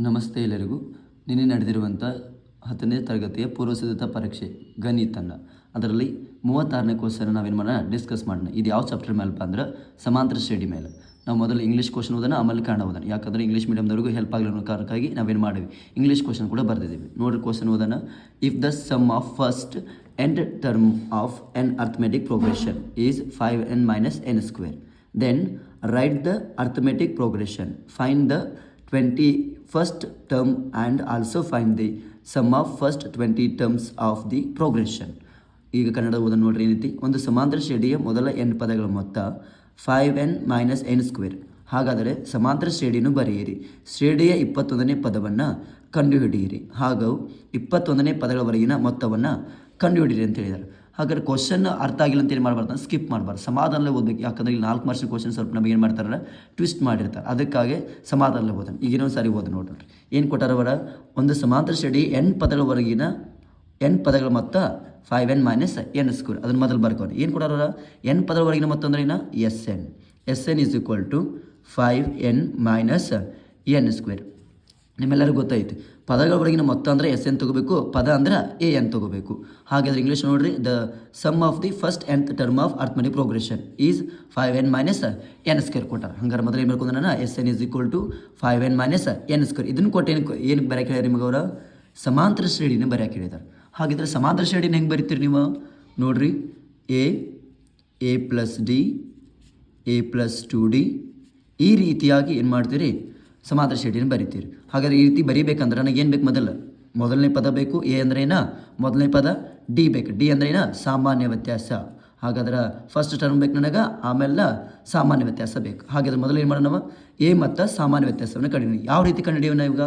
ನಮಸ್ತೆ ಎಲ್ಲರಿಗೂ. ನಿನ್ನೆ ನಡೆದಿರುವಂಥ 10ನೇ ತರಗತಿಯ ಪೂರ್ವಸಿದ್ಧತಾ ಪರೀಕ್ಷೆ ಗಣಿತನ್ನು ಅದರಲ್ಲಿ 36ನೇ ಕ್ವಶನ್ ನಾವೇನು ಮಾಡೋಣ ಡಿಸ್ಕಸ್ ಮಾಡೋಣ. ಇದು ಯಾವ ಚಾಪ್ಟರ್ ಮೇಲಪ್ಪ ಅಂದ್ರೆ ಸಮಾಂತರ ಶ್ರೇಣಿ ಮೇಲೆ. ನಾವು ಮೊದಲು ಇಂಗ್ಲೀಷ್ ಕ್ವಶನ್ ಓದೋಣ, ಆಮೇಲೆ ಕನ್ನಡ ಓದೋಣ. ಯಾಕಂದರೆ ಇಂಗ್ಲೀಷ್ ಮೀಡಿಯಮ್ದವ್ರಿಗೂ ಹೆಲ್ಪ್ ಆಗಲಿ ಅನ್ನೋ ಕಾರಣಕ್ಕಾಗಿ ನಾವೇನು ಮಾಡಿವಿ ಇಂಗ್ಲೀಷ್ ಕ್ವಶನ್ ಕೂಡ ಬರ್ದಿದ್ದೀವಿ. ನೋಡಿರಿ ಕ್ವಶನ್ ಓದೋಣ. If the sum of first nth term of an arithmetic progression is 5n minus n square, then write the arithmetic progression. Find the 21st term and also find the sum of first 20 terms of the progression. ಈಗ ಕನ್ನಡ ಓದೋಣ ನೋಡ್ರಿ. ಏನೈತಿ, ಒಂದು ಸಮಾಂತರ ಶ್ರೇಣಿಯ ಮೊದಲ n ಪದಗಳ ಮೊತ್ತ 5n minus n square. ಹಾಗಾದರೆ ಸಮಾಂತರ ಶ್ರೇಣಿಯನ್ನು ಬರೆಯಿರಿ. ಶ್ರೇಣಿಯ 21ನೇ ಪದವನ್ನು ಕಂಡುಹಿಡಿಯಿರಿ. ಹಾಗೂ 21ನೇ ಪದಗಳವರೆಗಿನ ಮೊತ್ತವನ್ನು ಕಂಡುಹಿಡಿಯಿರಿ ಅಂತ ಹೇಳಿದ್ದಾರೆ. ಹಾಗಾದ್ರೆ ಕ್ವಶನ್ ಅರ್ಥ ಆಗಿಲ್ಲ ಅಂತ ಏನು ಮಾಡಬಾರ್ದು, ಸ್ಕಿಪ್ ಮಾಡಬಾರ್ದು, ಸಮಾಧಾನಲ್ಲೇ ಓದಬೇಕು. ಯಾಕಂದರೆ ಇಲ್ಲಿ 4 ಮಾರ್ಕ್ಸ್ ಕ್ವಶನ್ ಸ್ವಲ್ಪ ನಮಗೆ ಏನು ಮಾಡ್ತಾರೆ, ಟ್ವಿಸ್ಟ್ ಮಾಡಿರ್ತಾರೆ. ಅದಕ್ಕಾಗಿ ಸಮಾಧಾನಲ್ಲೇ ಓದೋಣ. ಈಗಿನೊಂದು ಸಾರಿ ಓದಿ ನೋಡ್ರಿ. ಏನು ಕೊಟ್ಟಾರವರ, ಒಂದು ಸಮಾಂತರ ಶ್ರೇಣಿ n ಪದಗಳವರೆಗಿನ n ಪದಗಳ ಮೊತ್ತ 5n minus n square. ಅದನ್ನು ಮೊದಲು ಬರ್ಕೊಂಡು ಏನು ಕೊಟ್ಟಾರ, n ಪದಗಳವರೆಗಿನ ಮೊತ್ತ ಅಂದ್ರೆ ಏನು, SN is equal to 5n minus n square. ನಿಮ್ಮೆಲ್ಲರಿಗೂ ಗೊತ್ತಾಯ್ತು, ಪದಗಳವರೆಗಿನ ಮೊತ್ತ ಅಂದರೆ SN ತೊಗೋಬೇಕು, ಪದ ಅಂದ್ರೆ AN ತೊಗೋಬೇಕು. ಹಾಗಾದ್ರೆ ಇಂಗ್ಲೀಷ್ ನೋಡ್ರಿ, the sum of the first nth term of arithmetic progression is 5n minus n square ಕೊಟ್ಟಾರ. ಹಂಗಾರೆ ಮೊದಲು ಏನು ಮಾಡ್ಕೊಂಡು ನಾನು SN is equal to 5n minus n square. ಇದನ್ನು ಕೊಟ್ಟು ಏನು ಬರೆಯಕ್ಕೆ ಹೇಳಿರಿ ನಿಮಗೆ ಅವರ, ಸಮಾಂತರ ಶ್ರೇಣಿನ ಬರೆಯಕ್ಕೆ ಹೇಳಿದ್ದಾರೆ. ಹಾಗಿದ್ರೆ ಸಮಾಂತರ ಶ್ರೇಣಿನ ಹೆಂಗೆ ಬರೀತೀರಿ ನೀವು ನೋಡ್ರಿ, a plus D, a plus 2d ಈ ರೀತಿಯಾಗಿ ಏನು ಮಾಡ್ತೀರಿ, ಸಮಾಂತರ ಶ್ರೇಣಿನ ಬರಿತೀರಿ. ಹಾಗಾದ್ರೆ ಈ ರೀತಿ ಬರೀಬೇಕಂದ್ರೆ ನನಗೆ ಏನು ಬೇಕು, ಮೊದಲನೇ ಪದ ಬೇಕು, ಎ ಅಂದ್ರೆ ಏನ ಮೊದಲನೇ ಪದ, ಡಿ ಬೇಕು, ಡಿ ಅಂದ್ರೆ ಏನ ಸಾಮಾನ್ಯ ವ್ಯತ್ಯಾಸ. ಹಾಗಾದ್ರೆ ಫಸ್ಟ್ ಟರ್ಮ್ ಬೇಕು ನನಗೆ, ಆಮೇಲೆ ಸಾಮಾನ್ಯ ವ್ಯತ್ಯಾಸ ಬೇಕು. ಹಾಗಾದ್ರೆ ಮೊದಲು ಏನು ಮಾಡೋಣ, ಎ ಮತ್ತು ಸಾಮಾನ್ಯ ವ್ಯತ್ಯಾಸವನ್ನು ಕಂಡುಹಿಡಿ. ಯಾವ ರೀತಿ ಕಂಡುಹಿಡಿಯೋಣ ಇವಾಗ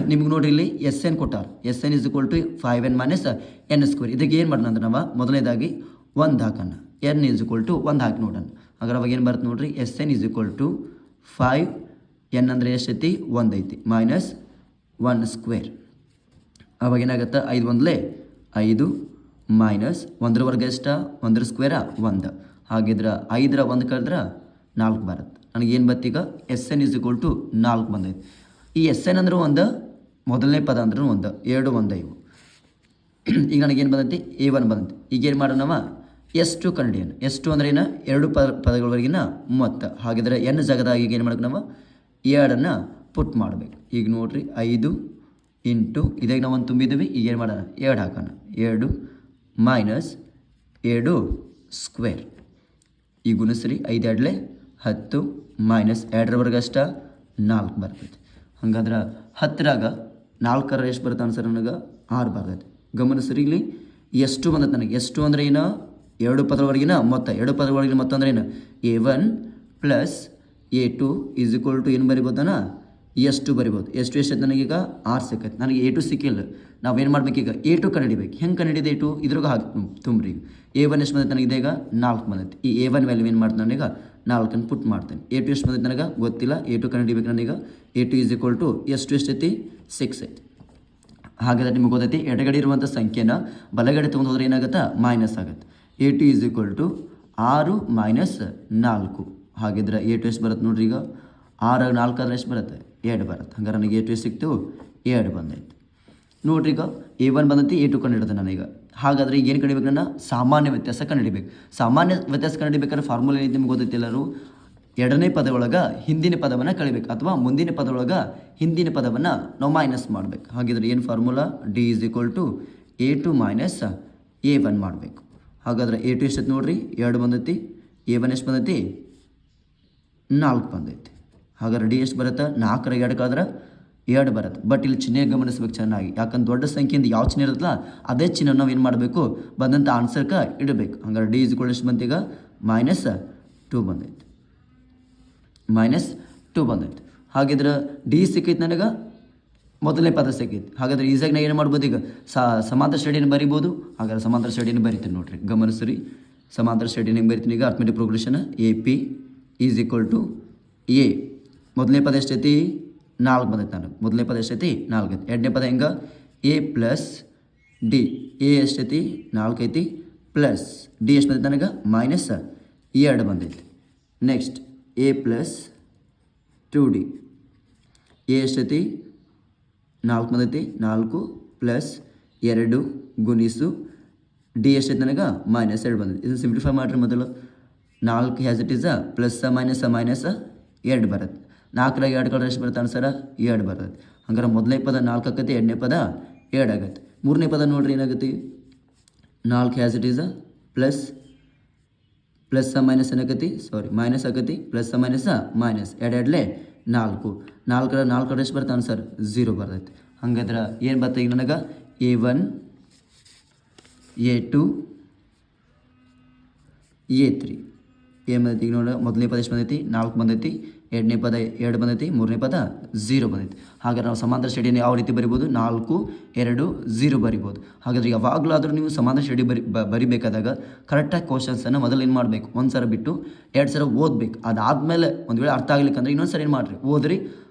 ನಿಮ್ಗೆ ನೋಡ್ರಿ, ಇಲ್ಲಿ SN ಕೊಟ್ಟಾರ. SN is equal to 5n minus n square. ಇದಕ್ಕೆ ಏನು ಮಾಡೋಣ ಅಂದ್ರೆ ನಾವು ಮೊದಲನೇದಾಗಿ 1 ಹಾಕೋಣ, n ಈಸ್ ಈಕ್ವಲ್ ಟು 1 ಹಾಕಿ ನೋಡೋಣ. ಹಾಗಾದ್ರೆ ಅವಾಗ ಏನು ಬರುತ್ತೆ ನೋಡ್ರಿ, SN is equal to 5, n ಅಂದರೆ ಎಷ್ಟೈತಿ 1 ಐತಿ, ಮೈನಸ್ 1 ಸ್ಕ್ವೇರ್. ಅವಾಗ ಏನಾಗುತ್ತೆ, 5 1 5 ಮೈನಸ್ 1 ವರ್ಗ ಎಷ್ಟ, 1 ಸ್ಕ್ವೇರ 1. ಹಾಗಿದ್ರೆ 5 1 ಕಳೆದ್ರೆ 4 ಬರುತ್ತೆ. ನನಗೇನು ಬತ್ತೀಗ SN ಈಸ್ ಈಕ್ವಲ್ ಟು 4 ಬಂದೈತಿ. ಈ SN ಅಂದ್ರೆ ಒಂದು, ಮೊದಲನೇ ಪದ ಅಂದ್ರೆ ಒಂದು, 2 1 ಇವು. ಈಗ ನನಗೇನು ಬಂದೈತಿ, A1 ಬಂದೈತಿ. ಈಗ ಏನು ಮಾಡೋಣ ನಾವು S2 ಕಂಡುಹಿಡಿಯೋಣ. S2 ಅಂದ್ರೆ ಏನು, 2 ಪದಗಳವರೆಗಿನ ಮೊತ್ತ. ಹಾಗಿದ್ರೆ n ಜಾಗದಾಗ ಈಗ ಏನು ಮಾಡೋಕೆ ನಾವು 2 ಪುಟ್ ಮಾಡಬೇಕು. ಈಗ ನೋಡ್ರಿ, 5 ಇಂಟು ಇದಾಗ ನಾವು 1 ತುಂಬಿದ್ದೀವಿ. ಈಗ ಏನು ಮಾಡೋಣ, 2 ಹಾಕೋಣ, 2 ಮೈನಸ್ 2 ಸ್ಕ್ವೇರ್. ಈಗ ಗುಣಿಸ್ರಿ, 5 2 10 ಮೈನಸ್ 2 ವರ್ಗ ಅಷ್ಟ 4 ಬರ್ತೈತಿ. ಹಂಗಾದ್ರೆ 10ರಾಗ 4 ಎಷ್ಟು ಬರುತ್ತೆ ಅನ್ಸರ್, ನನಗೆ 6 ಬರ್ತೈತಿ. ಗಮನಿಸ್ರಿ, ಇಲ್ಲಿ ಎಷ್ಟು ಬಂದೈತೆ ನನಗೆ. ಎಷ್ಟು ಅಂದರೆ ಏನು, 2 ಪದಗಳವರೆಗಿನ ಮೊತ್ತ. 2 ಪದಗಳವರೆಗಿನ ಮೊತ್ತ ಅಂದ್ರೆ ಏನು, A1 plus A2 is equal to ಏನು ಬರಿಬೋದನ, ಎಷ್ಟು ಬರಿಬೋದು. ಎಷ್ಟು ನನಗೀಗ 6 ಸಿಕ್ಕೈತೆ. ನನಗೆ A2 ಸಿಕ್ಕಿಲ್ಲ. ನಾವೇನು ಮಾಡ್ಬೇಕೀಗ, A2 ಕಂಡುಹಿಡಿಬೇಕು. ಹೆಂಗೆ ಕಂಡುಹಿಡಿದು A2, ಇದ್ರಾಗ ಹಾಕಿ ತುಂಬ್ರಿ. A1 ಎಷ್ಟು ಬಂದೈತೆ ನನಗೆ, ಈಗ 4 ಬಂದೈತೆ. ಈ A1 ವ್ಯಾಲ್ಯೂ ಏನು ಮಾಡ್ತಾನೆ, ನನಗೆ 4 ಪುಟ್ ಮಾಡ್ತೇನೆ. A2 ಎಷ್ಟು ಬಂದೈತೆ ನನಗೆ ಗೊತ್ತಿಲ್ಲ, A2 ಕಂಡುಹಿಡಿಬೇಕು ನನಗೆ. A2 ಈಸ್ ಈಕ್ವಲ್ ಟು ಎಷ್ಟೈತಿ 6 ಐತಿ. ಹಾಗಾದ್ರೆ ನಿಮಗೆ ಗೊತ್ತೈತಿ, ಎಡಗಡೆ ಇರುವಂಥ ಸಂಖ್ಯೆನ ಬಲಗಡೆ ತೊಗೊಂಡು ಹೋದ್ರೆ ಏನಾಗುತ್ತೆ, ಮೈನಸ್ ಆಗುತ್ತೆ. A2 is equal to 6 minus 4. ಹಾಗಿದ್ರೆ A2 ಎಷ್ಟು ಬರುತ್ತೆ ನೋಡ್ರಿ, ಈಗ 6 4 ಆದರೆ ಎಷ್ಟು ಬರುತ್ತೆ, 2 ಬರುತ್ತೆ. ಹಂಗಾರೆ ನನಗೆ A2 ಸಿಕ್ತು, 2 ಬಂದೈತೆ. ನೋಡ್ರಿ, ಈಗ A1 ಬಂದೈತಿ, A2 ಕಂಡುಹಿಡಿದೆ ನನಗೆ. ಹಾಗಾದ್ರೆ ಈಗ ಏನು ಕಂಡುಹಿಡಿಬೇಕು, ನನ್ನ ಸಾಮಾನ್ಯ ವ್ಯತ್ಯಾಸ ಕಂಡುಹಿಡಿಬೇಕು. ಸಾಮಾನ್ಯ ವ್ಯತ್ಯಾಸ ಕಂಡುಹಿಡಿಬೇಕಾದ್ರೆ ಫಾರ್ಮುಲಾ ಏನೈತಿ ನಿಮ್ಗೆ ಗೊತ್ತೈತಿ ಎಲ್ಲರೂ, ಎರಡನೇ ಪದದೊಳಗೆ ಹಿಂದಿನ ಪದವನ್ನು ಕಳಿಬೇಕು, ಅಥವಾ ಮುಂದಿನ ಪದದೊಳಗೆ ಹಿಂದಿನ ಪದವನ್ನು ನಾವು ಮೈನಸ್ ಮಾಡಬೇಕು. ಹಾಗಿದ್ರೆ ಏನು formula, D is equal to A2 minus A1 ಮಾಡಬೇಕು. ಹಾಗಾದ್ರೆ A2 ಎಷ್ಟೈತಿ ನೋಡ್ರಿ, 2 ಬಂದೈತಿ. A1 ಎಷ್ಟು ಬಂದೈತಿ, 4 ಬಂದೈತಿ. ಹಾಗಾದ್ರೆ D ಎಷ್ಟು ಬರುತ್ತೆ, 4 2 ಕಳೆದ್ರೆ 2 ಬರುತ್ತೆ. ಬಟ್ ಇಲ್ಲಿ ಚಿಹ್ನೆ ಗಮನಿಸ್ಬೇಕು ಚೆನ್ನಾಗಿ. ಯಾಕಂದ್ರೆ ದೊಡ್ಡ ಸಂಖ್ಯೆಯಿಂದ ಯಾವ ಚಿಹ್ನೆ ಇರುತ್ತಲ್ಲ ಅದೇ ಚಿಹ್ನೆ ನಾವು ಏನು ಮಾಡಬೇಕು, ಬಂದಂಥ ಆನ್ಸರ್ಗೆ ಇಡಬೇಕು. ಹಂಗಾರೆ D ಈಸ್ ಈಕ್ವಲ್ ಎಷ್ಟು ಬಂತು, ಈಗ ಮೈನಸ್ 2 ಬಂದೈತಿ, ಮೈನಸ್ 2 ಬಂದೈತಿ. ಹಾಗಿದ್ರೆ D ಸಿಕ್ಕೈತಿ ನನಗೆ, ಮೊದಲನೇ ಪದ ಸಿಕ್ಕೈತಿ. ಹಾಗಾದ್ರೆ ಈಸಾಗಿ ನಾ ಏನು ಮಾಡ್ಬೋದು, ಈಗ ಸಮಾಂತರ ಶ್ರೇಣಿಯನ್ನು ಬರಿಬೋದು. ಹಾಗಾದ್ರೆ ಸಮಾಂತರ ಶ್ರೇಣಿಯನ್ನು ಬರಿತೀನಿ ನೋಡ್ರಿ, ಗಮನಿಸ್ರಿ. ಸಮಾಂತರ ಶ್ರೇಣಿಯನ್ನು ಹೆಂಗೆ ಬರಿತೀನಿ, ಈಗ arithmetic progression AP is equal to A. ಮೊದಲನೇ ಪದ ಎಷ್ಟೈತಿ, 4 ಬಂದೈತಿ. ನಾನು ಮೊದಲನೇ ಪದ ಎಷ್ಟೈತಿ, 4 ಐತಿ. ಎರಡನೇ ಪದ ಹೆಂಗೆ, A ಪ್ಲಸ್ D. A ಎಷ್ಟೈತಿ, 4 ಐತಿ, ಪ್ಲಸ್ D ಎಷ್ಟು ಬಂದೈತಿ ನನಗೆ, ಮೈನಸ್ 2 ಬಂದೈತಿ. Next A plus 2D. A ಎಷ್ಟೈತಿ, 4 ಬಂದೈತಿ, 4 ಪ್ಲಸ್ 2 ಗುಣಿಸು ಡಿ ಎಷ್ಟೈತೆ ನನಗೆ -2 ಬಂದೈತಿ. ಇದು ಸಿಂಪ್ಲಿಫೈ ಮಾಡಿರಿ. ಮೊದಲು 4 has it is plus minus 2 ಬರುತ್ತೆ. 4ರಾಗ 2 ಕಳೆದ್ರೆ ಎಷ್ಟು ಬರುತ್ತೆ ಆನ್ಸರ 2 ಬರುತ್ತೆ. ಹಂಗಾರೆ ಮೊದಲನೇ ಪದ 4 ಆಕತಿ, ಎರಡನೇ ಪದ 2 ಆಗತ್ತೆ. ಮೂರನೇ ಪದ ನೋಡ್ರಿ ಏನಾಗುತ್ತೆ, 4 has it is plus minus ಏನಾಗತಿ, ಮೈನಸ್ ಆಗತಿ, ಪ್ಲಸ್ ಮೈನಸ್ 2 2 4. 4 ಕಡೆ ಎಷ್ಟು ಬರುತ್ತೆ ಆನ್ಸರ್ 0 ಬರ್ತೈತೆ. ಹಂಗಾದ್ರೆ ಏನು ಬರ್ತದೆ ಈಗ ನನಗೆ A1 A2 A3 ಏನು ಬಂದೈತಿ ಈಗ ನೋಡಿ. ಮೊದಲನೇ ಪದ ಎಷ್ಟು ಬಂದೈತಿ 4 ಬಂದೈತಿ, ಎರಡನೇ ಪದ 2 ಬಂದೈತಿ, ಮೂರನೇ ಪದ 0 ಬಂದೈತಿ. ಹಾಗಾದ್ರೆ ನಾವು ಸಮಾಂತರ ಶ್ರೇಣಿಯನ್ನು ಯಾವ ರೀತಿ ಬರಿಬೋದು, 4 2 0 ಬರಿಬೋದು. ಹಾಗಾದ್ರೆ ಯಾವಾಗಲೂ ಆದರೂ ನೀವು ಸಮಾಂತರ ಶ್ರೇಣಿ ಬರಿಬೇಕಾದಾಗ ಕರೆಕ್ಟಾಗಿ ಕ್ವಶನ್ಸನ್ನು ಮೊದಲು ಏನು ಮಾಡಬೇಕು, ಒಂದು ಸಲ ಬಿಟ್ಟು 2 ಸಲ ಓದಬೇಕು. ಅದಾದಮೇಲೆ ಒಂದು ವೇಳೆ ಅರ್ಥ ಆಗ್ಲಿಕ್ಕಂದ್ರೆ ಇನ್ನೊಂದು ಸಲ ಏನು ಮಾಡಿರಿ ಓದ್ರಿ.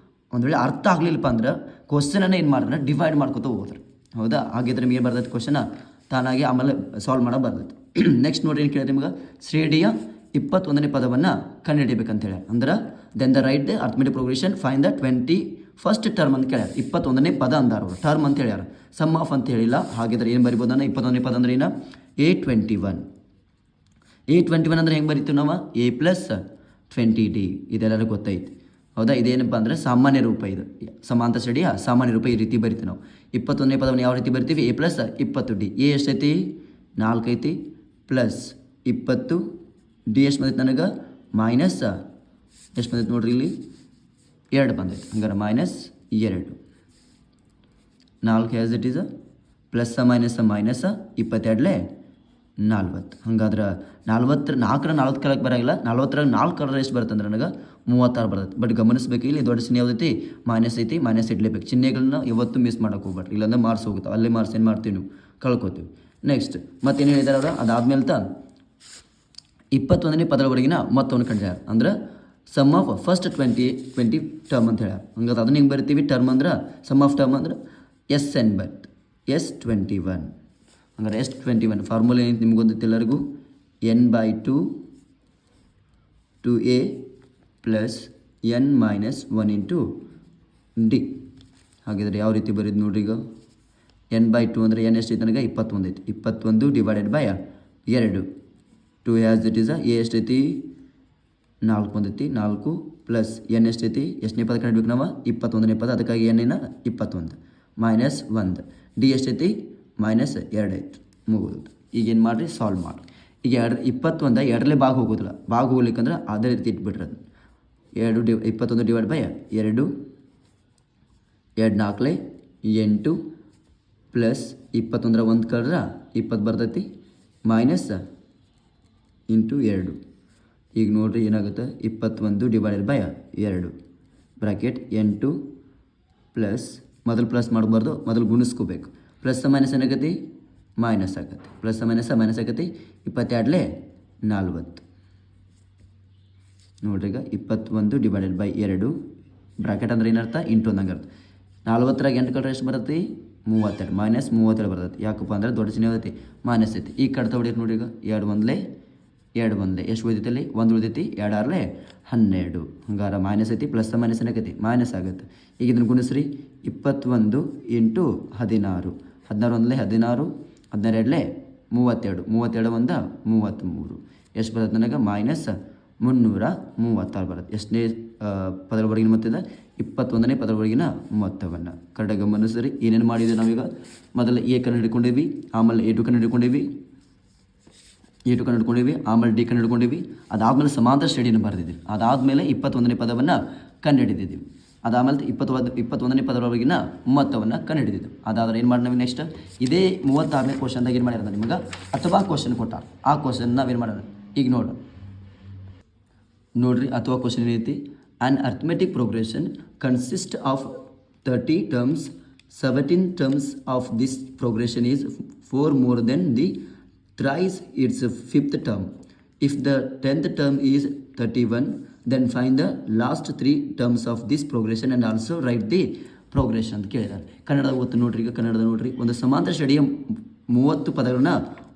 ಒಂದು ವೇಳೆ ಅರ್ಥ ಆಗಲಿಲ್ಲಪ್ಪ ಅಂದ್ರೆ ಕ್ವಶನನ್ನು ಏನು ಮಾಡಿದ್ರೆ ಡಿವೈಡ್ ಮಾಡ್ಕೊತ ಹೋದ್ರಿ. ಹೌದಾ? ಹಾಗಿದ್ರೆ ನಿಮಗೆ ಏನು ಬರ್ತೈತೆ ಕ್ವಶನ ತಾನಾಗಿ ಆಮೇಲೆ ಸಾಲ್ವ್ ಮಾಡೋಕೆ ಬರ್ತೈತೆ. ನೆಕ್ಸ್ಟ್ ನೋಡ್ರಿ ಏನು ಕೇಳಿದ್ರೆ ನಿಮ್ಗೆ ಶ್ರೇಣಿಯ 21ನೇ ಪದವನ್ನು ಕಂಡುಹಿಡಿಬೇಕಂತೇಳಿ. ಅಂದ್ರೆ then the write the arithmetic progression find the 21st term ಅಂತ ಕೇಳ್ಯಾರ. 21ನೇ ಪದ ಅಂದಾರ ಅವರು, ಟರ್ಮ್ ಅಂತ ಹೇಳ್ಯಾರ, ಸಮ್ ಆಫ್ ಅಂತ ಹೇಳಿಲ್ಲ. ಹಾಗಿದ್ರೆ ಏನು ಬರಿಬೋದು ಅಂದ್ರೆ 21ನೇ ಪದ ಅಂದ್ರೆ ಏನು A21. A21 ಅಂದ್ರೆ ಹೆಂಗೆ ಬರಿತೀವಿ ನಾವು, A + 20D. ಇದೆಲ್ಲರೂ ಗೊತ್ತೈತಿ. ಹೌದಾ? ಇದೇನಪ್ಪ ಅಂದರೆ ಸಾಮಾನ್ಯ ರೂಪ. ಇದು ಸಮಾಂತರ ಶ್ರೇಣಿಯ ಸಾಮಾನ್ಯ ರೂಪ. ಈ ರೀತಿ ಬರಿತೀವಿ ನಾವು. 21ನೇ ಪದವನ್ನು ಯಾವ ರೀತಿ ಬರಿತೀವಿ, A + 20D. A ಎಷ್ಟೈತಿ 4 ಐತಿ, ಪ್ಲಸ್ 20 ಡಿ ಎಷ್ಟು ಬಂದೈತೆ ನನಗೆ ಮೈನಸ್ ಎಷ್ಟು ಬಂದೈತೆ ನೋಡ್ರಿ, ಇಲ್ಲಿ 2 ಬಂದೈತೆ. ಹಂಗಾರೆ -2. 4 has it is plus minus 22 40. ಹಂಗಾದ್ರೆ 4 ಕಲಕ್ಕೆ ಬರೋಂಗಿಲ್ಲ. 40ರಾಗ 4 ಕಲರ್ ಎಷ್ಟು ಬರುತ್ತೆ ಅಂದ್ರೆ ನನಗೆ 36 ಬರ್ತೈತೆ. ಬಟ್ ಗಮನಿಸಬೇಕು, ಇಲ್ಲಿ ದೊಡ್ಡ ಚಿಹ್ನೆ ಯಾವುದೈತಿ ಮೈನಸ್ ಐತಿ, ಮೈನಸ್ ಇಡಲೇಬೇಕು. ಚಿಹ್ನೆಗಳನ್ನ ಯಾವತ್ತೂ ಮಿಸ್ ಮಾಡೋಕೆ ಹೋಗ್ಬೇಡ್ರಿ, ಇಲ್ಲಾಂದ್ರೆ ಮಾರ್ಕ್ಸ್ ಹೋಗುತ್ತೆ. ಅಲ್ಲೇ ಮಾರ್ಕ್ಸ್ ಏನು ಮಾಡ್ತೀವಿ ನೀವು ಕಳ್ಕೊತೀವಿ. ನೆಕ್ಸ್ಟ್ ಮತ್ತೇನು ಹೇಳಿದಾರೆ ಅವರು, ಅದಾದ್ಮೇಲೆ 21ನೇ ಪದದವರೆಗಿನ ಮೊತ್ತವನ್ನು ಕಂಡಿದ್ದಾರೆ. ಅಂದ್ರೆ ಸಮ್ ಆಫ್ ಫಸ್ಟ್ 20 ಟರ್ಮ್ ಅಂತ ಹೇಳ್ಯಾರ. ಹಂಗಾದ್ರೆ ಅದನ್ನ ಹಿಂಗೆ ಬರಿತೀವಿ, ಟರ್ಮ್ ಅಂದ್ರೆ ಸಮ್ ಆಫ್ ಟರ್ಮ್ ಅಂದ್ರೆ SN ಬರುತ್ತೆ, S21. ಹಂಗಾರೆ S21 ಫಾರ್ಮುಲಾ ಏನಂತ ನಿಮ್ಗೆ ಗೊತ್ತಿತ್ತು ಎಲ್ಲರಿಗೂ, n/2 2a plus n - 1 × d. ಹಾಗಿದ್ರೆ ಯಾವ ರೀತಿ ಬರೀದು ನೋಡ್ರಿ, ಈಗ n/2 ಅಂದರೆ n ಎಷ್ಟೈತೆ ನನಗೆ 21 ಐತಿ. 21 divided by 2. 2 has it is A ಎಷ್ಟೈತಿ 4 ಬಂದೈತಿ, 4 ಪ್ಲಸ್ n ಎಷ್ಟೈತಿ, ಎಷ್ಟನೇ ಪದ ಕಂಡಿಡ್ಬೇಕು ನಾವು 21ನೇ ಪದ, ಅದಕ್ಕಾಗಿ n ಏನ 21 -1. ಡಿ ಎಷ್ಟೈತಿ -2 ಐತಿ. ಮುಗಿದು ಈಗ ಏನು ಮಾಡಿರಿ, ಸಾಲ್ವ್ ಮಾಡಿ. ಈಗ 21 2ರಲ್ಲೇ ಭಾಗ ಹೋಗೋದಿಲ್ಲ. ಭಾಗ ಹೋಗ್ಲಿಕ್ಕಂದ್ರೆ ಅದೇ ರೀತಿ ಇಟ್ಬಿಟ್ರೆ 21 ಡಿವೈಡ್ ಬೈ 2 2 4 8 ಪ್ಲಸ್ 21 1 ಕಳೆದ್ರೆ 20 ಬರ್ತೈತಿ, ಮೈನಸ್ ಇಂಟು 2. ಈಗ ನೋಡಿರಿ ಏನಾಗುತ್ತೆ, 21 ಡಿವೈಡೆಡ್ ಬೈ 2 ಬ್ರಾಕೆಟ್ 8 ಪ್ಲಸ್, ಮೊದಲು ಪ್ಲಸ್ ಮಾಡಬಾರ್ದು, ಮೊದಲು ಗುಣಿಸ್ಕೋಬೇಕು. ಪ್ಲಸ್ ಮೈನಸ್ ಏನಾಗತಿ ಮೈನಸ್ ಆಗತ್ತೆ, ಪ್ಲಸ್ ಮೈನಸ್ ಆಗತಿ. 22 40 ನೋಡ್ರಿ. ಈಗ 21 ಡಿವೈಡೆಡ್ ಬೈ 2 ಬ್ರಾಕೆಟ್ ಅಂದ್ರೆ ಏನರ್ಥ, ಇಂಟು ಅಂದಂಗೆ ಅರ್ಥ. 40ರಾಗ 8 ಕಳೆದ್ರೆ ಎಷ್ಟು ಬರುತ್ತೆ 32, -32 ಬರ್ತೈತಿ. ಯಾಕಪ್ಪ ಅಂದ್ರೆ ದೊಡ್ಡ ಚಿಹ್ನೆ ಐತಿ, ಮೈನಸ್ ಐತಿ. ಈಗ ಕಡ್ತಾ ಹೊಡಿಯೋದು ನೋಡ್ರಿ, ಈಗ 2 1 ಎಷ್ಟು ಉಳಿದೈತಿ ಅಲ್ಲಿ 1 ಉಳಿದೈತಿ, 2 6 12. ಹಂಗಾರೆ ಮೈನಸ್ ಐತಿ, ಪ್ಲಸ್ ಮೈನಸ್ ಏನಾಗೈತಿ ಮೈನಸ್ ಆಗುತ್ತೆ. ಈಗ ಇದನ್ನು ಗುಣಿಸ್ರಿ, 21 ಇಂಟು 16, 16 1 16, 12 32, 32 1 33. ಎಷ್ಟು ಬರುತ್ತೆ ನನಗೆ -336 ಬರುತ್ತೆ. ಎಷ್ಟನೇ ಪದರವರೆಗಿನ ಮೊತ್ತದ 21ನೇ ಪದರವರೆಗಿನ ಮೊತ್ತವನ್ನು ಕರೆಕ್ಟಾಗಿ ಗಮನಿಸ್ರಿ. ಏನೇನು ಮಾಡಿದ್ವಿ ನಾವೀಗ, ಮೊದಲು A ಕಂಡು ಹಿಡ್ಕೊಂಡಿವಿ, ಆಮೇಲೆ A2 ಕಂಡು ಹಿಡ್ಕೊಂಡಿವಿ, ಆಮೇಲೆ D ಕಂಡು ಹಿಡ್ಕೊಂಡಿವಿ. ಅದಾದಮೇಲೆ ಸಮಾಂತರ ಶ್ರೇಣಿಯನ್ನು ಬರೆದಿದ್ದೀವಿ. ಅದಾದಮೇಲೆ 21ನೇ ಪದವನ್ನು ಕಂಡು ಹಿಡಿದಿದ್ದೀವಿ. ಅದಾದಮೇಲೆ 21ನೇ ಪದರವರೆಗಿನ ಮೊತ್ತವನ್ನು ಕಂಡು ಹಿಡಿದಿದ್ದು. ಅದಾದ್ರೆ ಏನು ಮಾಡಿ ನಾವು ನೆಕ್ಸ್ಟ್ ಇದೇ 36ನೇ ಕ್ವಶನ್ದಾಗ ಏನು ಮಾಡ್ಯಾರ ನಿಮಗೆ, ಅಥವಾ ಕ್ವಶನ್ ಕೊಟ್ಟಾರ. ಆ ಕ್ವಶನ್ ನಾವೇನು ಮಾಡೋಣ ಈಗ ನೋಡ್ರಿ. ಅಥವಾ ಕ್ವಶನ್ ಏನೈತಿ, on arithmetic progression consist of 30 terms, 17 terms of this progression is 4 more than the thrice its 5th term. If the 10th term is 31, then find the last 3 terms of this progression and also write the progression ಅಂತ ಕೇಳಿದ್ದಾರೆ. ಕನ್ನಡದ ಓದ್ತು ನೋಡ್ರಿ. ಈಗ ಕನ್ನಡದ ನೋಡ್ರಿ, ಒಂದು ಸಮಾಂತರ ಶ್ರೇಣಿಯ 30 ಪದಗಳನ್ನ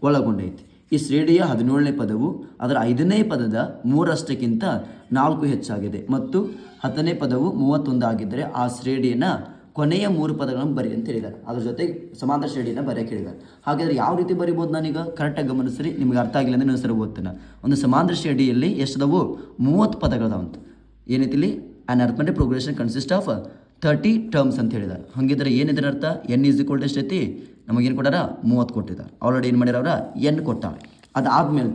ಒಳಗೊಂಡೈತಿ. ಈ ಶ್ರೇಣಿಯ 17ನೇ ಪದವು ಅದರ 5ನೇ ಪದದ 3 4 ಹೆಚ್ಚಾಗಿದೆ ಮತ್ತು 10ನೇ ಪದವು 31 ಆಗಿದ್ದರೆ ಆ ಶ್ರೇಣಿಯನ್ನು ಕೊನೆಯ 3 ಪದಗಳನ್ನು ಬರಿ ಅಂತ ಹೇಳಿದ್ದಾರೆ. ಅದ್ರ ಜೊತೆಗೆ ಸಮಾಂತರ ಶ್ರೇಣಿಯನ್ನು ಬರೆಯಕ್ಕೆ ಹೇಳಿದ್ದಾರೆ. ಹಾಗಾದರೆ ಯಾವ ರೀತಿ ಬರಿಬೋದು ನಾನೀಗ ಕರೆಕ್ಟಾಗಿ ಗಮನಿಸ್ರಿ, ನಿಮ್ಗೆ ಅರ್ಥ ಆಗಿಲ್ಲ ಅಂದರೆ ಇನ್ನೊಂದ್ಸರಿ ಓದ್ತೇನೆ. ಒಂದು ಸಮಾಂತರ ಶ್ರೇಣಿಯಲ್ಲಿ ಎಷ್ಟದವು 30 ಪದಗಳದಾವಂತ. ಏನೈತಿ ಇಲ್ಲಿ an arithmetic progression consist of 30 terms ಅಂತ ಹೇಳಿದ್ದಾರೆ. ಹಾಗಿದ್ರೆ ಏನಿದ್ರ ಅರ್ಥ n = ಎಷ್ಟೈತಿ ನಮಗೇನು ಕೊಟ್ಟಾರ 30 ಕೊಟ್ಟಿದ್ದಾರೆ. ಆಲ್ರೆಡಿ ಏನು ಮಾಡ್ಯಾರ ಅವ್ರ n ಕೊಟ್ಟಾರೆ. ಅದಾದ್ಮೇಲೆ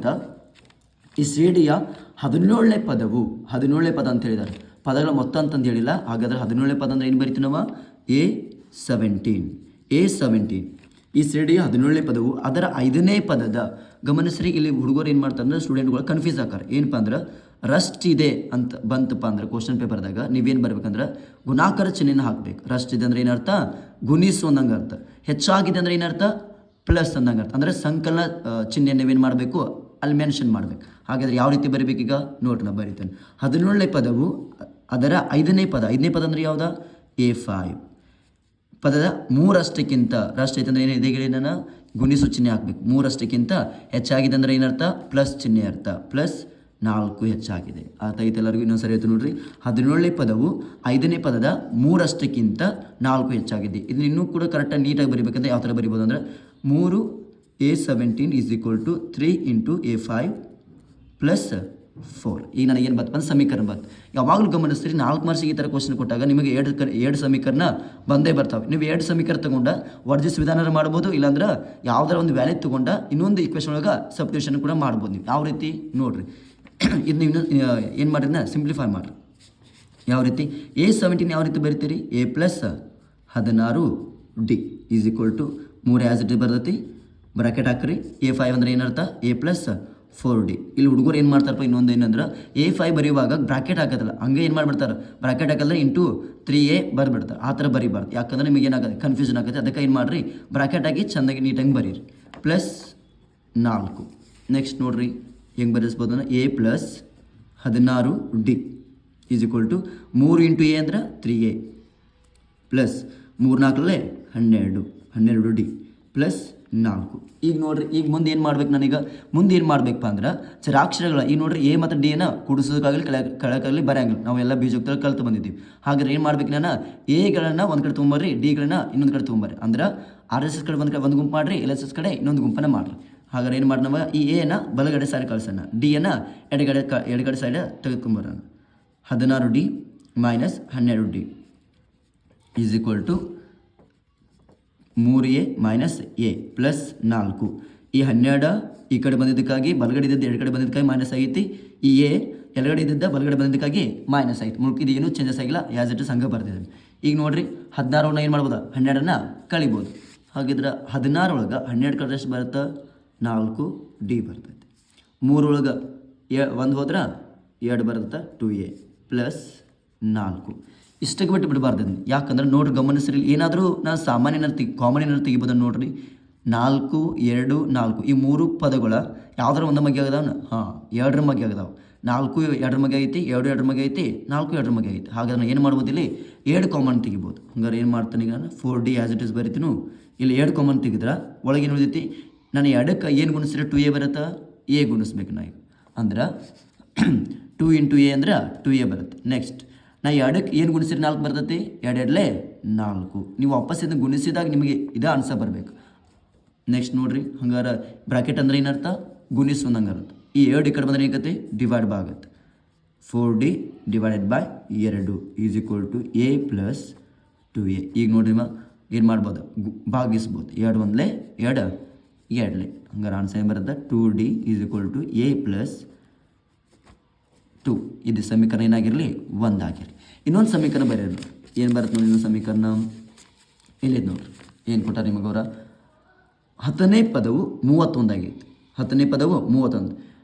ಈ ಶ್ರೇಣಿಯ 17ನೇ ಪದವು 17ನೇ ಪದ ಅಂತ ಹೇಳಿದ್ದಾರೆ. ಪದಗಳ ಮೊತ್ತ ಅಂತಂದು ಹೇಳಿಲ್ಲ. ಹಾಗಾದ್ರೆ 17ನೇ ಪದ ಅಂದರೆ ಏನು ಬರಿತೀವಿ ನಾವು A17. ಈ ಶ್ರೇಣಿಯ 17ನೇ ಪದವು ಅದರ 5ನೇ ಪದದ ಗಮನಿಸ್ರಿ. ಇಲ್ಲಿ ಹುಡುಗರು ಏನು ಮಾಡ್ತಾರೆ ಅಂದ್ರೆ ಸ್ಟೂಡೆಂಟ್ಗಳು ಕನ್ಫ್ಯೂಸ್ ಆಗ್ತಾರೆ. ಏನಪ್ಪ ಅಂದ್ರೆ ರಸ್ಟ್ ಇದೆ ಅಂತ ಬಂತಪ್ಪ ಅಂದ್ರೆ ಕ್ವಶನ್ ಪೇಪರ್ದಾಗ ನೀವೇನು ಬರ್ಬೇಕಂದ್ರೆ ಗುಣಾಕಾರ ಚಿಹ್ನೆನ ಹಾಕ್ಬೇಕು. ರಸ್ಟ್ ಇದೆ ಅಂದರೆ ಏನರ್ಥ ಗುಣಿಸು ಅಂದಂಗೆ ಅರ್ಥ. ಹೆಚ್ಚಾಗಿದೆ ಅಂದರೆ ಏನರ್ಥ ಪ್ಲಸ್ ಅಂದಂಗೆ ಅರ್ಥ. ಅಂದರೆ ಸಂಕಲನ ಚಿಹ್ನೆ ನೀವೇನು ಮಾಡಬೇಕು ಅಲ್ಲಿ ಮೆನ್ಷನ್ ಮಾಡಬೇಕು. ಹಾಗಾದರೆ ಯಾವ ರೀತಿ ಬರೀಬೇಕೀಗ ನೋಡ್ರಿ, ನಾ ಬರೀತೇನೆ. 17ನೇ ಪದವು ಅದರ 5ನೇ ಪದ ಅಂದರೆ ಯಾವ್ದು A5 ಪದದ 3 ರಸ್ಟ್ ಐತೆ ಅಂದರೆ ಏನಿದೆ ಹೇಳಿ ನಾನು ಗುಣಿಸು ಚಿಹ್ನೆ ಹಾಕಬೇಕು. 3 ಹೆಚ್ಚಾಗಿದೆ ಅಂದರೆ ಏನರ್ಥ ಪ್ಲಸ್ ಚಿಹ್ನೆ ಅರ್ಥ. ಪ್ಲಸ್ 4 ಹೆಚ್ಚಾಗಿದೆ. ಅರ್ಥ ಐತೆ ಎಲ್ಲರಿಗೂ? ಇನ್ನೊಂದು ಸರಿ ಆಯ್ತು ನೋಡ್ರಿ. 17ನೇ ಪದವು 5ನೇ ಪದದ 3 4 ಹೆಚ್ಚಾಗಿದೆ. ಇದನ್ನ ಇನ್ನೂ ಕೂಡ ಕರೆಕ್ಟಾಗಿ ನೀಟಾಗಿ ಬರೀಬೇಕಂದ್ರೆ ಯಾವ ಥರ ಬರಿಬೋದು ಅಂದರೆ 3 A17 = 3 × A5 + 4. ಈಗ ನನಗೇನು ಬರ್ತಪ್ಪ ಅಂದ್ರೆ ಸಮೀಕರಣ ಬಂತು. ಯಾವಾಗಲೂ ಗಮನಿಸ್ತೀರಿ 4 ಮಾರ್ಕ್ಸಿಗೆ ಈ ಥರ ಕ್ವಶನ್ ಕೊಟ್ಟಾಗ ನಿಮಗೆ ಎರಡು ಸಮೀಕರಣ ಬಂದೇ ಬರ್ತಾವೆ. ನೀವು 2 ಸಮೀಕರಣ ತಗೊಂಡ ವರ್ಜಿಸ್ ವಿಧಾನ ಮಾಡ್ಬೋದು, ಇಲ್ಲಾಂದ್ರೆ ಯಾವುದರ ಒಂದು ವ್ಯಾಲ್ಯೂ ತೊಗೊಂಡ ಇನ್ನೊಂದು ಈಕ್ವೇಷನ್ ಒಳಗೆ ಸಬ್ಸ್ಟಿಟ್ಯೂಷನ್ ಕೂಡ ಮಾಡ್ಬೋದು. ನೀವು ಯಾವ ರೀತಿ ನೋಡಿರಿ, ಇದು ನೀವು ಏನು ಮಾಡಿರಿ ಸಿಂಪ್ಲಿಫೈ ಮಾಡಿರಿ. ಯಾವ ರೀತಿ A17 ಯಾವ ರೀತಿ ಬರಿತೀರಿ A+16D = 3 ಆ್ಯಸ್ ಇಟ್ ಇಸ್ ಬರ್ತೈತಿ. ಬ್ರಾಕೆಟ್ ಹಾಕ್ರಿ. A5 ಅಂದರೆ ಏನರ್ಥ A+4D. ಇಲ್ಲಿ ಹುಡುಗರು ಏನು ಮಾಡ್ತಾರಪ್ಪ ಇನ್ನೊಂದು ಏನಂದ್ರೆ A5 ಬರೆಯುವಾಗ ಬ್ರಾಕೆಟ್ ಹಾಕೋದಿಲ್ಲ, ಹಂಗೆ ಏನು ಮಾಡಿಬಿಡ್ತಾರೆ ಬ್ರಾಕೆಟ್ ಹಾಕಲ್ಲ × 3A ಬರ್ಬಿಡ್ತಾರೆ. ಆ ಥರ ಬರಿಬಾರ್ದು. ಯಾಕಂದ್ರೆ ನಿಮಗೆ ಏನಾಗುತ್ತೆ ಕನ್ಫ್ಯೂಷನ್ ಆಗುತ್ತೆ. ಅದಕ್ಕೆ ಏನು ಮಾಡಿರಿ ಬ್ರಾಕೆಟ್ ಹಾಕಿ ಚೆಂದಾಗಿ ನೀಟಾಗಿ ಬರೀರಿ. +4. ನೆಕ್ಸ್ಟ್ ನೋಡಿರಿ ಹೆಂಗೆ ಬರೆಸ್ಬೋದು ಅಂದ್ರೆ A+16D = 3 × A ಅಂದ್ರೆ 3A ಪ್ಲಸ್ 3 4 12D +4. ಈಗ ನೋಡ್ರಿ, ಈಗ ಮುಂದೆ ಏನು ಮಾಡ್ಬೇಕು ನಾನೀಗ ಮುಂದೆ ಏನು ಮಾಡ್ಬೇಕಪ್ಪ ಅಂದ್ರೆ ಚರಾಕ್ಷರಗಳ ಈಗ ನೋಡ್ರಿ A ಮತ್ತು D ನ ಕೂಡಿಸೋದಕ್ಕಾಗಲಿ ಕೆಳಕಾಗಲಿ ಬರೆಯಂಗಿಲ್ಲ. ನಾವೆಲ್ಲ ಬೀಜೋಕ್ತಲ್ಲಿ ಕಲ್ತು ಬಂದಿದ್ದೀವಿ. ಹಾಗಾದ್ರೆ ಏನು ಮಾಡ್ಬೇಕು ನಾನು ಎಗಳನ್ನು ಒಂದು ಕಡೆ ತೊಗೊಂಬರ್ರಿ, ಡಿಗಳನ್ನ ಇನ್ನೊಂದು ಕಡೆ ತೊಗೊಂಬರ್ರಿ. ಅಂದ್ರೆ RSS ಕಡೆ ಒಂದು ಗುಂಪು ಮಾಡಿರಿ, LSS ಕಡೆ ಇನ್ನೊಂದು ಗುಂಪನ್ನು ಮಾಡಿರಿ. ಹಾಗಾದ್ರೆ ಏನು ಮಾಡಿ ನಾವು ಈ ಎನ ಬಲಗಡೆ ಸೈಡ್ ಕಳ್ಸೋಣ, ಡಿಯನ್ನು ಎಡಗಡೆ side ತೆಗೆದುಕೊಂಬರೋಣ. 16D - 12D = 3A - A +4. ಈ 12 ಈ ಕಡೆ ಬಂದಿದ್ದಕ್ಕಾಗಿ ಬಲಗಡೆ ಇದ್ದದ್ದು ಎಡಗಡೆ ಬಂದಿದ್ದಕ್ಕಾಗಿ ಮೈನಸ್ ಆಗೈತಿ. ಈ ಎ ಎಡಗಡೆ ಇದ್ದಿದ್ದ ಬಲಗಡೆ ಬಂದಿದ್ದಕ್ಕಾಗಿ ಮೈನಸ್ ಆಯ್ತು. ಇದು ಏನೂ ಚೇಂಜಸ್ ಆಗಿಲ್ಲ, ಆ್ಯಸ್ ಇಟ್ ಇಸ್ ಹಂಗೆ ಬರ್ತಿದ್ದಾನೆ. ಈಗ ನೋಡಿರಿ 16 ಏನು ಮಾಡ್ಬೋದು 12 ಕಳಿಬೋದು. ಹಾಗಿದ್ರೆ 16 ಒಳಗೆ 12 ಕಳೆದ್ರೆ ಎಷ್ಟು ಬರುತ್ತೆ 4D ಬರ್ತೈತೆ. 3 ಒಳಗೆ 1 ಹೋದ್ರೆ 2 ಬರುತ್ತೆ 2A +4. ಇಷ್ಟಕ್ಕೆ ಬಿಟ್ಟು ಬಿಡಬಾರ್ದು. ಯಾಕಂದ್ರೆ ನೋಡ್ರಿ ಗಮನಿಸ್ರಿ, ಏನಾದರೂ ನಾನು ಸಾಮಾನ್ಯ ಕಾಮನ್ ಏನಾದ್ರು ತೆಗಿಬೋದನ್ನು ನೋಡ್ರಿ. 4 2 4 ಈ 3 ಪದಗಳ ಯಾವ್ದಾರ ಒಂದು ಮಗೆ ಆಗದಾವ. ಹಾಂ 2ರ ಮಗೆ ಆಗದಾವ. 4 2ರ ಮಗೆ ಐತಿ, 2 2ರ ಮಗೆ ಐತಿ, 4 2ರ ಮಗೆ ಐತಿ. ಹಾಗಾದ್ರೆ ನಾನು ಏನು ಮಾಡ್ಬೋದು ಇಲ್ಲಿ 2 ಕಾಮನ್ ತೆಗಿಬೋದು. ಹಂಗಾರೆ ಏನು ಮಾಡ್ತಾನೆ ಈಗ ನಾನು 4D ಆ್ಯಸ್ ಇಟ್ ಇಸ್ ಬರಿತೀನು. ಇಲ್ಲಿ 2 ಕಾಮನ್ ತೆಗಿದ್ರೆ ಒಳಗೆ ಏನು ಉಳಿದೈತಿ, ನಾನು 2ಕ್ಕೆ ಏನು ಗುಣಿಸಿದ್ರೆ 2A ಬರುತ್ತೆ, A ಗುಣಿಸ್ಬೇಕು ನಾ ಈಗ. ಅಂದ್ರೆ 2 × A ಅಂದ್ರೆ 2A ಬರುತ್ತೆ. ನೆಕ್ಸ್ಟ್ ನಾ 2ಕ್ಕೆ ಏನು ಗುಣಿಸಿದ್ರೆ 4 ಬರ್ತೈತಿ, 2 2 4. ನೀವು ವಾಪಸ್ ಇದನ್ನು ಗುಣಿಸಿದಾಗ ನಿಮಗೆ ಇದೇ ಆನ್ಸರ್ ಬರಬೇಕು. ನೆಕ್ಸ್ಟ್ ನೋಡಿರಿ, ಹಂಗಾರೆ ಬ್ರಾಕೆಟ್ ಅಂದರೆ ಏನರ್ಥ ಗುಣಿಸು ಅಂದಂಗೆ ಅರ್ಥ. ಈ 2 ಈ ಕಡೆ ಬಂದರೆ ಏನಾಗುತ್ತೆ ಡಿವೈಡ್ ಆಗುತ್ತೆ. 4D / 2 = A + 2A. ಈಗ ನೋಡ್ರಿ ಏನು ಮಾಡ್ಬೋದು ಭಾಗಿಸ್ಬೋದು. 2 1 2 2. ಹಂಗಾರೆ ಆನ್ಸರ್ ಏನು ಬರುತ್ತೆ 2D = A + 2. ಇದು ಸಮೀಕರಣ ಏನಾಗಿರಲಿ 1 ಆಗಿರಲಿ. ಇನ್ನೊಂದು ಸಮೀಕರಣ ಬರೆಯೋದು ಏನು ಬರುತ್ತೆ ನೋಡಿ. ಇನ್ನೊಂದು ಸಮೀಕರಣ ಇಲ್ಲಿದ್ದು ನೋಡ್ರಿ, ಏನು ಕೊಟ್ಟಾರೆ ನಿಮಗವರ 10ನೇ ಪದವು 31 ಆಗೈತಿ. 10ನೇ ಪದವು 31.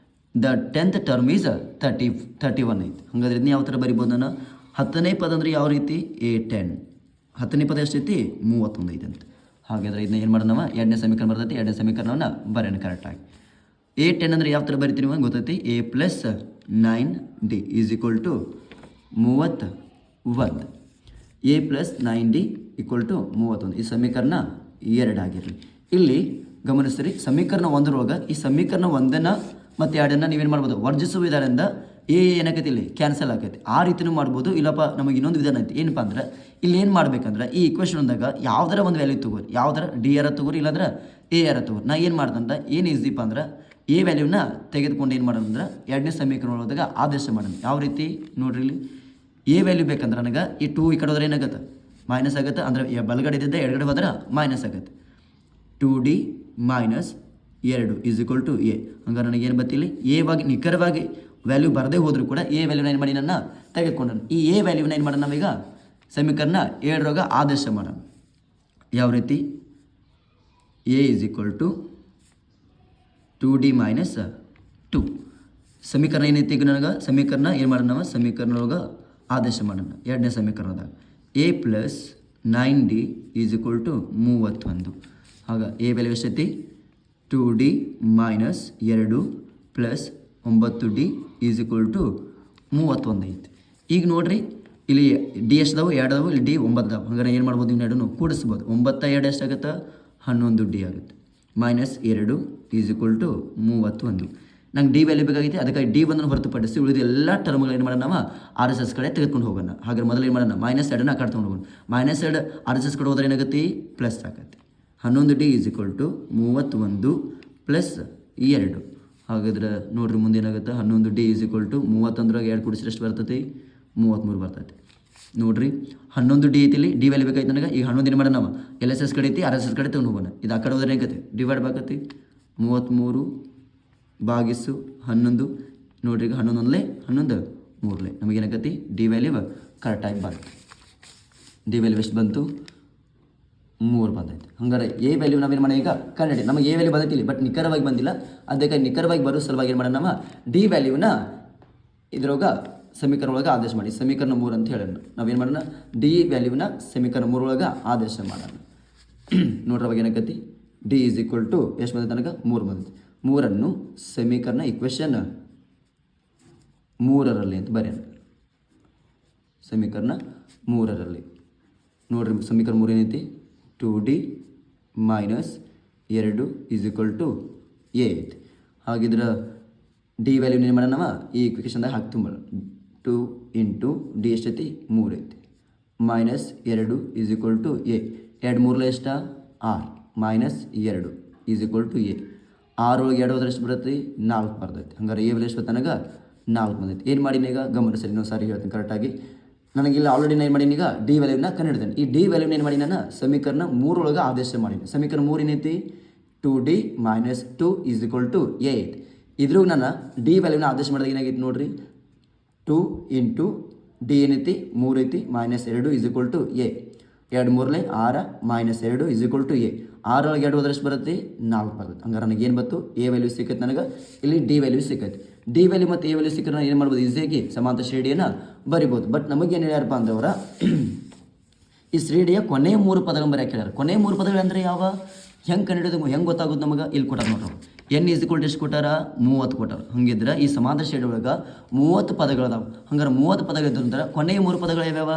ದ 10th ಟರ್ಮ್ ಈಸ್ 31 ಐತಿ. ಹಾಗಾದ್ರೆ ಇದನ್ನ ಯಾವ ಥರ ಬರಿಬೋದು ನಾನು 10ನೇ ಪದ ಅಂದರೆ ಯಾವ ರೀತಿ A10. 10ನೇ ಪದ ಎಷ್ಟೈತಿ 31 ಐತಿ ಅಂತ. ಹಾಗಾದ್ರೆ ಇದನ್ನ ಏನು ಮಾಡೋಣ ನಾವು 2ನೇ ಸಮೀಕರಣ ಬರ್ತೈತಿ. 2ನೇ ಸಮೀಕರಣವನ್ನು ಬರೆಯೋಣ ಕರೆಕ್ಟಾಗಿ. A10 ಅಂದರೆ ಯಾವ ಥರ ಬರಿತೀವಿ ನಿಮಗೆ ಗೊತ್ತೈತಿ A + 9D = 31. A + 9D = 31. ಈ ಸಮೀಕರಣ 2 ಆಗಿರಲಿ. ಇಲ್ಲಿ ಗಮನಿಸ್ತೀರಿ ಸಮೀಕರಣ 1ರೊಳಗೆ ಈ ಸಮೀಕರಣ 1ನ್ನು ಮತ್ತು 2ನ್ನು ನೀವೇನು ಮಾಡ್ಬೋದು ವರ್ಜಿಸುವ ವಿಧಾನದಿಂದ ಏನಾಗೈತಿ ಇಲ್ಲಿ ಕ್ಯಾನ್ಸಲ್ ಆಗೈತಿ. ಆ ರೀತಿಯೂ ಮಾಡ್ಬೋದು. ಇಲ್ಲಪ್ಪ ನಮಗೆ ಇನ್ನೊಂದು ವಿಧಾನ ಐತಿ, ಏನಪ್ಪ ಅಂದ್ರೆ ಇಲ್ಲಿ ಏನು ಮಾಡ್ಬೇಕಂದ್ರೆ ಈ ಇಕ್ವೇಷನ್ ಒಂದಾಗ ಯಾವ್ದಾರ ಒಂದು ವ್ಯಾಲ್ಯೂ ತಗೋರಿ, ಯಾವ್ದಾರ ಡಿ ಯಾರ ತಗೋರಿ ಇಲ್ಲಾಂದ್ರೆ ಎ ಯಾರ ತಗೋರಿ. ನಾ ಏನು ಮಾಡ್ದಂದ್ರೆ ಏನು ಈಸಿಪ್ಪ ಅಂದ್ರೆ ಎ ವ್ಯಾಲ್ಯೂನ ತೆಗೆದುಕೊಂಡು ಏನು ಮಾಡೋಣ ಅಂದ್ರೆ ಎರಡನೇ ಸಮೀಕರಣ ಒಳಗೆ ಆದೇಶ ಮಾಡೋಣ. ಯಾವ ರೀತಿ ನೋಡ್ರಿ, ಇಲ್ಲಿ ಎ ವ್ಯಾಲ್ಯೂ ಬೇಕಂದ್ರೆ ನನಗೆ ಈ 2 ಈ ಕಡೆ ಹೋದ್ರೆ ಏನಾಗುತ್ತೆ ಮೈನಸ್ ಆಗುತ್ತೆ, ಅಂದರೆ ಬಲಗಡೆ ಇದ್ದಿದ್ದೆ ಎಡಗಡೆ ಹೋದ್ರೆ ಮೈನಸ್ ಆಗುತ್ತೆ. 2D minus 2 = A. ಹಂಗಾರೆ ನನಗೇನು ಬತ್ತಿಲ್ಲಿ ಎ ವಾಗಿ ನಿಖರವಾಗಿ ವ್ಯಾಲ್ಯೂ ಬರದೇ ಹೋದರೂ ಕೂಡ ಎ ವ್ಯಾಲ್ಯೂನ ಏನು ಮಾಡಿ ನನ್ನ ತೆಗೆದುಕೊಂಡ. ಈ ಎ ವ್ಯಾಲ್ಯೂನ ಏನು ಮಾಡೋಣ ನಾವೀಗ ಸಮೀಕರಣ 7 ಆದೇಶ ಮಾಡೋಣ. ಯಾವ ರೀತಿ ಎ = 2D ಮೈನಸ್ 2. ಸಮೀಕರಣ ಏನೈತಿ ಈಗ ನನಗೆ ಸಮೀಕರಣ ಏನು ಮಾಡೋಣ ನಾವು ಸಮೀಕರಣ ಒಳಗೆ ಆದೇಶ ಮಾಡೋಣ. ಎರಡನೇ ಸಮೀಕರಣದಾಗ ಎ ಪ್ಲಸ್ 9D = 31. ಆಗ ಎ ವ್ಯಾಲ್ಯೂ ಎಷ್ಟೈತಿ 2D ಮೈನಸ್ 2 ಪ್ಲಸ್ 9D = 31 ಐತಿ. ಈಗ ನೋಡ್ರಿ ಇಲ್ಲಿ ಡಿ ಎಷ್ಟದಾವು 2 ಅದಾವು, ಇಲ್ಲಿ ಡಿ 9 ಅದಾವು. ಹಂಗಾರೆ ಏನು ಮಾಡ್ಬೋದು ಇನ್ನು ಎರಡನ್ನು ಕೂಡಿಸ್ಬೋದು. 9 2 ಎಷ್ಟಾಗುತ್ತೆ 11D ಆಗುತ್ತೆ. ಮೈನಸ್ 2 = 31. ನಂಗೆ ಡಿ ವ್ಯಾಲ್ಯೂ ಬೇಕಾಗೈತಿ, ಅದಕ್ಕಾಗಿ ಡಿ ಒಂದನ್ನು ಹೊರತುಪಡಿಸಿ ಉಳಿದ ಎಲ್ಲ ಟರ್ಮ್ಗಳು ಏನು ಮಾಡೋಣ ನಾವು RSS ಕಡೆ ತೆಗೆದುಕೊಂಡು ಹೋಗೋಣ. ಹಾಗಾದ್ರೆ ಮೊದಲು ಏನು ಮಾಡೋಣ -2 ಆ ಕಡೆ ತೊಗೊಂಡು ಹೋಗೋಣ. -2 RSS ಕಡೆ ಹೋದ್ರೆ ಏನಾಗುತ್ತೆ ಪ್ಲಸ್ ಆಗುತ್ತೆ. 11D = 31 plus 2. ಹಾಗಾದ್ರೆ ನೋಡ್ರಿ ಮುಂದೆ ಏನಾಗುತ್ತೆ 11D = 31 2 ಕೂಡಿಸಿದ್ರೆ ಎಷ್ಟು ಬರ್ತೈತಿ 33 ಬರ್ತೈತಿ. ನೋಡ್ರಿ 11D ಐತಿ, ಇಲ್ಲಿ ಡಿ ವ್ಯಾಲ್ಯೂ ಬೇಕಾಯ್ತು ನನಗೆ. ಈಗ 11 ಏನು ಮಾಡೋಣ ನಾವು LSS ಕಡೆ ಐತಿ RSS ಕಡೆ ತೊಗೊಂಡು ಹೋಗೋಣ. ಇದು ಆ ಕಡೆ ಹೋದ್ರೆ ಏನಾಗತ್ತೆ ಡಿವೈಡ್ ಬಾಕತಿ 33 ಭಾಗಿಸು 11. ನೋಡ್ರಿ ಈಗ 11 11 3 ನಮಗೇನಾಗತ್ತೆ ಡಿ ವ್ಯಾಲ್ಯೂ ಕರೆಕ್ಟಾಗಿ ಬಂತು. ಡಿ ವ್ಯಾಲ್ಯೂ ಎಷ್ಟು ಬಂತು 3 ಬಂದೈತೆ. ಹಂಗಾರೆ ಎ ವ್ಯಾಲ್ಯೂ ನಾವೇನು ಮಾಡೋಣ ಈಗ ಕಂಡುಹಿಡಿ. ನಮಗೆ ಎ ವ್ಯಾಲ್ಯೂ ಬಂದೈತಿ ಬಟ್ ನಿಖರವಾಗಿ ಬಂದಿಲ್ಲ. ಅದಕ್ಕೆ ನಿಖರವಾಗಿ ಬರೋ ಸಲುವಾಗಿ ಏನು ಮಾಡೋಣ ನಾವು ಡಿ ವ್ಯಾಲ್ಯೂನ ಇದ್ರೊಳಗೆ ಸಮೀಕರಣ ಒಳಗೆ ಆದೇಶ ಮಾಡಿ. ಸಮೀಕರಣ 3 ಅಂತ ಹೇಳೋಣ. ನಾವೇನು ಮಾಡೋಣ ಡಿ ವ್ಯಾಲ್ಯೂನ ಸಮೀಕರಣ 3 ಒಳಗೆ ಆದೇಶ ಮಾಡೋಣ. ನೋಡ್ರಿ ಅವಾಗ ಏನಾಗತ್ತೆ ಡಿ = ಎಷ್ಟು ಬಂದೈತೆ ನನಗೆ 3 ಬಂದೈತೆ. 3ಅನ್ನು ಸಮೀಕರಣ ಇಕ್ವೇಷನ್ 3ರಲ್ಲಿ ಅಂತ ಬರೆಯೋಣ. ಸಮೀಕರಣ 3ರಲ್ಲಿ ನೋಡ್ರಿ ಸಮೀಕರಣ 3 ಏನೈತಿ 2D ಮೈನಸ್ 2 = ಎ ಐತಿ. ಹಾಗಿದ್ರೆ ಡಿ ವ್ಯಾಲ್ಯೂ ಏನು ಮಾಡೋಣ ನಾವು ಈ ಇಕ್ವೇಷನ್ದಾಗ ಹಾಕಿ ತುಂಬೋಣ. 2 × ಡಿ ಎಷ್ಟೈತಿ 3 ಐತಿ. Minus 2 = A. 2 3 ಎಷ್ಟ 6 ಮೈನಸ್ 2 = ಎ. 6 ಒಳಗೆ 2 ಹೋದ್ರೆ ಎಷ್ಟು ಬರ್ತೈತಿ 4 ಬರ್ತೈತಿ. ಹಂಗಾರೆ ಎ ವ್ಯಾಲ್ಯೂ ಎಷ್ಟು ಬಂತು ನನಗೆ 4 ಬಂದೈತಿ. ಏನು ಮಾಡೀನಿ ಈಗ ಗಮನಿಸಲಿ, ಇನ್ನೊಂದು ಸಾರಿ ಹೇಳ್ತೀನಿ ಕರೆಕ್ಟಾಗಿ. ನನಗಿಲ್ಲ ಆಲ್ರೆಡಿ ನಾನು ಏನು ಮಾಡೀನಿ ಈಗ ಡಿ ವ್ಯಾಲ್ಯೂನ ಕಂಡುಹಿಡ್ತೇನೆ. ಈ ಡಿ ವ್ಯಾಲ್ಯೂನ ಏನು ಮಾಡಿ ನಾನು ಸಮೀಕರಣ 3 ಒಳಗೆ ಆದೇಶ ಮಾಡೀನಿ. ಸಮೀಕರಣ 3 ಏನೈತಿ 2D ಮೈನಸ್ 2 = ಎ ಐತಿ. ಇದ್ರೂ ನಾನು ಡಿ ವ್ಯಾಲ್ಯೂನ ಆದೇಶ ಮಾಡಿದಾಗ ಏನಾಗೈತಿ ನೋಡ್ರಿ 2 × ಡಿ ಏನೈತಿ 3 ಐತಿ ಮೈನಸ್ 2 = ಎ. 2 3 6 minus 2 = A. 6 ಒಳಗೆ 2 ಹೋದ್ರೆ ಎಷ್ಟು ಬರುತ್ತೆ 4 ಬರುತ್ತೆ. ಹಂಗಾರೆ ನನಗೆ ಏನು ಬಂತು ಎ ವ್ಯಾಲ್ಯೂ ಸಿಕ್ಕೈತೆ, ನನಗೆ ಇಲ್ಲಿ ಡಿ ವ್ಯಾಲ್ಯೂ ಸಿಕ್ಕೈತಿ. ಡಿ ವ್ಯಾಲ್ಯೂ ಮತ್ತು ಎ ವ್ಯಾಲ್ಯೂ ಸಿಕ್ಕರೆ ನಾನು ಏನು ಮಾಡ್ಬೋದು ಈಸಿಯಾಗಿ ಸಮಾಂತರ ಶ್ರೇಣಿಯನ್ನು ಬರಿಬೋದು. ಬಟ್ ನಮಗೇನು ಹೇಳ್ಯಾರಪ್ಪ ಅಂದವರ ಈ ಶ್ರೇಣಿಯ ಕೊನೆಯ 3 ಪದಗಳನ್ನು ಬರೆಯಕ್ಕೆ ಹೇಳ್ಯಾರ. ಕೊನೆಯ 3 ಪದಗಳು ಅಂದರೆ ಯಾವ ಹೆಂಗೆ ಕಂಡುಹಿಡಿದು ಹೆಂಗೆ ಗೊತ್ತಾಗೋದು ನಮಗೆ ಇಲ್ಲಿ ಕೊಟ್ಟಾರ ನೋಡ್ರಿ. n = ಎಷ್ಟು ಕೊಟ್ಟಾರ 30 ಕೊಟ್ಟಾರ. ಹಂಗಿದ್ರೆ ಈ ಸಮಾಂತರ ಶ್ರೇಣಿ ಒಳಗೆ 30 ಪದಗಳದಾವೆ. ಹಂಗಾರೆ 30 ಪದಗಳಿದ್ದು ಅಂದ್ರೆ ಕೊನೆಯ 3 ಪದಗಳು ಯಾವ್ಯಾವ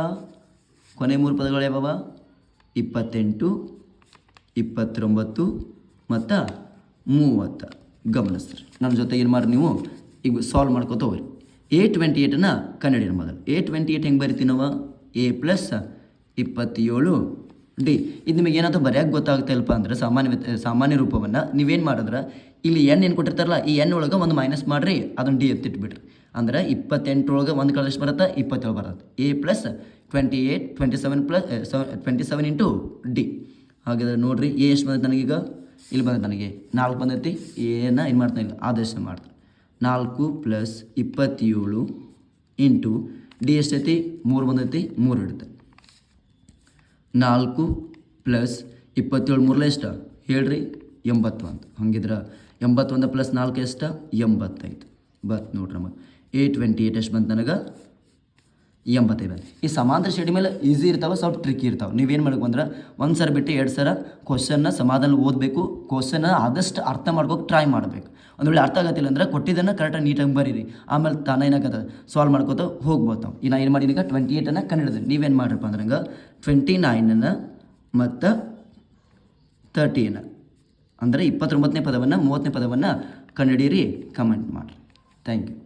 ಕೊನೆಯ 3 ಪದಗಳು ಯಾವ್ಯಾವ 28 29 ಮತ್ತು 30. ಗಮನಿಸ್ರಿ ನನ್ನ ಜೊತೆ ಏನು ಮಾಡಿ ನೀವು ಈಗ ಸಾಲ್ವ್ ಮಾಡ್ಕೊತ ಹೋಗ್ರಿ. 828 ಕಂಡುಹಿಡಿಯೋಣ ಮೊದಲು. 828 ಹೆಂಗೆ ಬರಿತೀವಿ ನಾವು a + 27 ಡಿ. ಇದು ನಿಮಗೆ ಏನಾದರೂ ಬರೆಯೋಕೆ ಗೊತ್ತಾಗ್ತಾಯಿಲ್ಲಪ್ಪ ಅಂದ್ರೆ ಸಾಮಾನ್ಯ ರೂಪವನ್ನು ನೀವೇನು ಮಾಡಿದ್ರೆ ಇಲ್ಲಿ ಏನು ಕೊಟ್ಟಿರ್ತಾರಲ್ಲ ಈ ಎನ್ ಒಳಗೆ ಒಂದು ಮೈನಸ್ ಮಾಡಿರಿ, ಅದನ್ನು ಡಿ ಎತ್ತಿಟ್ಬಿಡ್ರಿ. ಅಂದ್ರೆ 28 ಒಳಗೆ ಒಂದು ಕಳೆದ ಎಷ್ಟು ಬರುತ್ತೆ 27 ಬರುತ್ತೆ. a + 28 27 × D. ಹಾಗಾದ್ರೆ ನೋಡಿರಿ ಎ ಎಷ್ಟು ಬಂದೈತೆ ನನಗೀಗ ಇಲ್ಲಿ ಬಂದೈತೆ ನನಗೆ 4 ಬಂದೈತಿ. ಏನು ಮಾಡ್ತಾನೆ ಇಲ್ಲ ಆದೇಶ ಮಾಡ್ತಾರೆ 4 + 27 × ಡಿ ಎಷ್ಟೈತಿ 3 ಬಂದೈತಿ 3 ಇಡುತ್ತೆ. 4 + 27 3 ಎಷ್ಟು ಹೇಳ್ರಿ 81. ಹಂಗಿದ್ರೆ 81 + 4 ಎಷ್ಟು 85 ಬತ್ ನೋಡ್ರಿ ನಮಗೆ 828 ಎಷ್ಟು ಬಂತು ನನಗೆ 85 ಬಂತು. ಈ ಸಮಾಂತರ ಶ್ರೇಣಿ ಮೇಲೆ ಈಸಿ ಇರ್ತಾವೆ, ಸ್ವಲ್ಪ ಟ್ರಿಕ್ಕಿ ಇರ್ತಾವೆ. ನೀವೇನು ಮಾಡಬೇಕು ಅಂದ್ರೆ ಒಂದು ಸಲ ಬಿಟ್ಟು 2 ಸಲ ಕ್ವಶನ್ನ ಸಮಾಧಾನ ಓದಬೇಕು. ಕ್ವಶನ್ನ ಆದಷ್ಟು ಅರ್ಥ ಮಾಡ್ಕೋಕೆ ಟ್ರೈ ಮಾಡಬೇಕು. ಒಂದು ವೇಳೆ ಅರ್ಥ ಆಗತ್ತಿಲ್ಲ ಅಂದ್ರೆ ಕೊಟ್ಟಿದ್ದನ್ನು ಕರೆಕ್ಟಾಗಿ ನೀಟಾಗಿ ಬರೀರಿ. ಆಮೇಲೆ ತಾನೇ ಏನಾಗತ್ತೆ ಸಾಲ್ವ್ ಮಾಡ್ಕೋತ ಹೋಗ್ಬೋದು. ಈಗ ನಾ ಏನು ಮಾಡೀನಿ ಈಗ 28 ಕಂಡುಹಿಡಿದೆ. ನೀವೇನು ಮಾಡ್ರಪ್ಪ ಅಂದ್ರೆ ಹಂಗೆ 29 ಮತ್ತು 30 ಅಂದರೆ 29ನೇ ಪದವನ್ನು 30ನೇ ಪದವನ್ನು ಕಂಡುಹಿಡೀರಿ. ಕಮೆಂಟ್ ಮಾಡಿರಿ. Thank you.